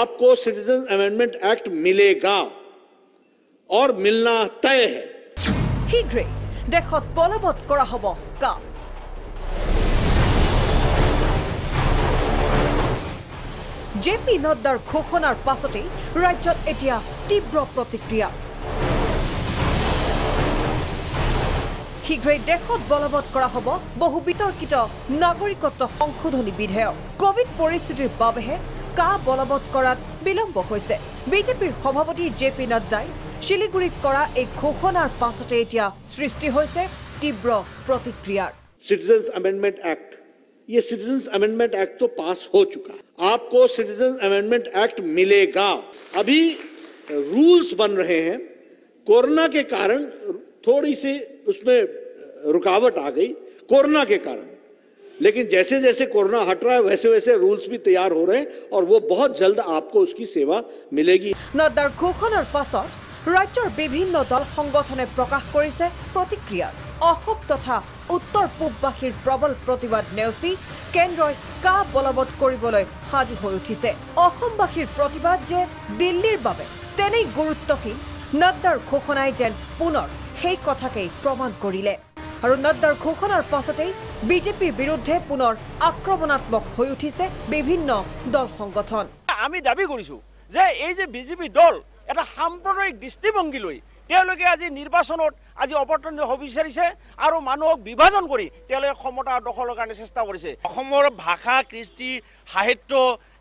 आपको citizen amendment act मिलेगा और मिलना तय है। शीघ्रे देखत बलवৎ करा हब का जेपी नड्डार घोषणार पाছতে राज्यत एटिया तीव्र प्रतिक्रिया। शीघ्रे देशत बलवৎ करा हब बहु बितर्कित नागरिकत्व संशोधनी विधेयक। कोविड परिस्थितिर बाबेहे का बलवৎ करात विलम्ब होइसे। बीजेपीर सभापति जेपी नड्डाई शिलीगुड़ीत करा एक घोषणार पाছতে एटिया सृष्टि होइसे तीव्र प्रतिक्रियार। सिटीजन अमेंडमेंट एक्ट, ये सिटीजन अमेंडमेंट एक्ट तो पास हो चुका, आपको सिटीजन अमेंडमेंट एक्ट मिलेगा। अभी रूल्स बन रहे हैं, कोरोना के कारण थोड़ी सी उसमें रुकावट आ गई कोरोना के कारण, लेकिन जैसे जैसे कोरोना हट रहा है वैसे वैसे रूल्स भी तैयार हो रहे हैं और वो बहुत जल्द आपको उसकी सेवा मिलेगी। नड्डार घोषणार पाছত राज्यर विभिन्न दल संगठने प्रकाश करिছে प्रतिक्रिया। অসম তথা উত্তৰ পূববাসীৰ প্ৰবল প্ৰতিবাদ নেওচি কেন্দ্ৰই কা বলবৎ কৰিবলৈ সাজু হৈ উঠিছে। অসমবাসীৰ প্ৰতিবাদ যে দিল্লীৰ বাবে তেনেই গুৰুত্বহীন নড্ডাৰ ঘোষণাই যেন পুনৰ সেই কথাকেই প্ৰমাণ কৰিলে। আৰু নড্ডাৰ ঘোষণাৰ পাছতেই বিজেপিৰ বিৰুদ্ধে পুনৰ আক্ৰমণাত্মক হৈ উঠিছে বিভিন্ন দল সংগঠন। আমি দাবী কৰিছো যে এই যে বিজেপি দল এটা সাম্প্ৰদায়িক দৃষ্টিভংগী লৈ তেওঁলোকে আজি নিৰ্বাচনত আজি অপতন হ'ব বিচাৰিছে আৰু মানুহক বিভাজন কৰি তেওঁলোকে ক্ষমতা দখলৰ কাৰণে চেষ্টা কৰিছে। অসমৰ ভাষা কৃষ্টি সাহিত্য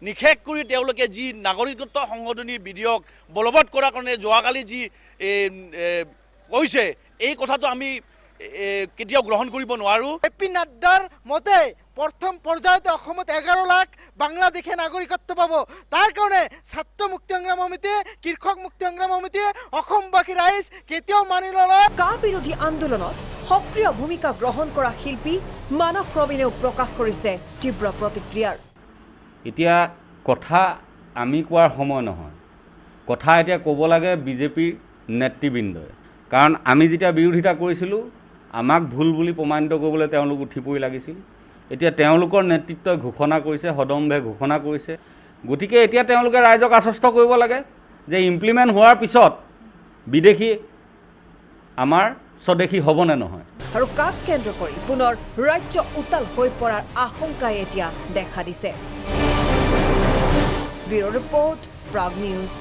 নিখেক কৰি তেওঁলোকে যি নাগৰিকত্ব সংশোধনী বিধেয়ক বলবৎ কৰাৰ কাৰণে যোৱাকালি যি কৈছে এই কথাটো আমি কেতিয়াও গ্ৰহণ কৰিব নোৱাৰো। জেপি নাড্ডাৰ মতে প্ৰথম পৰ্যায়তে অসমত 11 লাখ বাংলাদেশে নাগৰিকত্ব পাব। তাৰ কাৰণে ছাত্ৰ মুক্তি সংগ্ৰাম সমিতি, কৃষক মুক্তি সংগ্ৰাম সমিতি, অসমবাসী ৰাইজ কেতিয়াও মানি নলয়। কা বিৰোধী আন্দোলনত সক্ৰিয় ভূমিকা গ্ৰহণ কৰা শিল্পী মানস প্ৰবীণেও প্ৰকাশ কৰিছে তীব্ৰ প্ৰতিক্ৰিয়াৰ। এতিয়া কথা আমি কোৱাৰ সময় নহয়, কথা এতিয়া ক'ব লাগে বিজেপিৰ নেতৃবৃন্দই। কাৰণ আমি যেতিয়া বিৰোধিতা কৰিছিলোঁ আমাক ভুল বুলি প্ৰমাণিত কৰিবলৈ তেওঁলোক উঠি পৰি লাগিছিল। এতিয়া তেওঁলোকৰ নেতৃত্বই ঘোষণা কৰিছে, সদম্ভে ঘোষণা কৰিছে। গতিকে এতিয়া তেওঁলোকে ৰাইজক আশ্বস্ত কৰিব লাগে যে ইমপ্লিমেণ্ট হোৱাৰ পিছত বিদেশী আমাৰ স্বদেশী হ'ব নে নহয়। আৰু কাক কেন্দ্ৰ কৰি পুনৰ ৰাজ্য উতাল হৈ পৰাৰ আশংকাই এতিয়া দেখা দিছে। Bureau report, Prag news.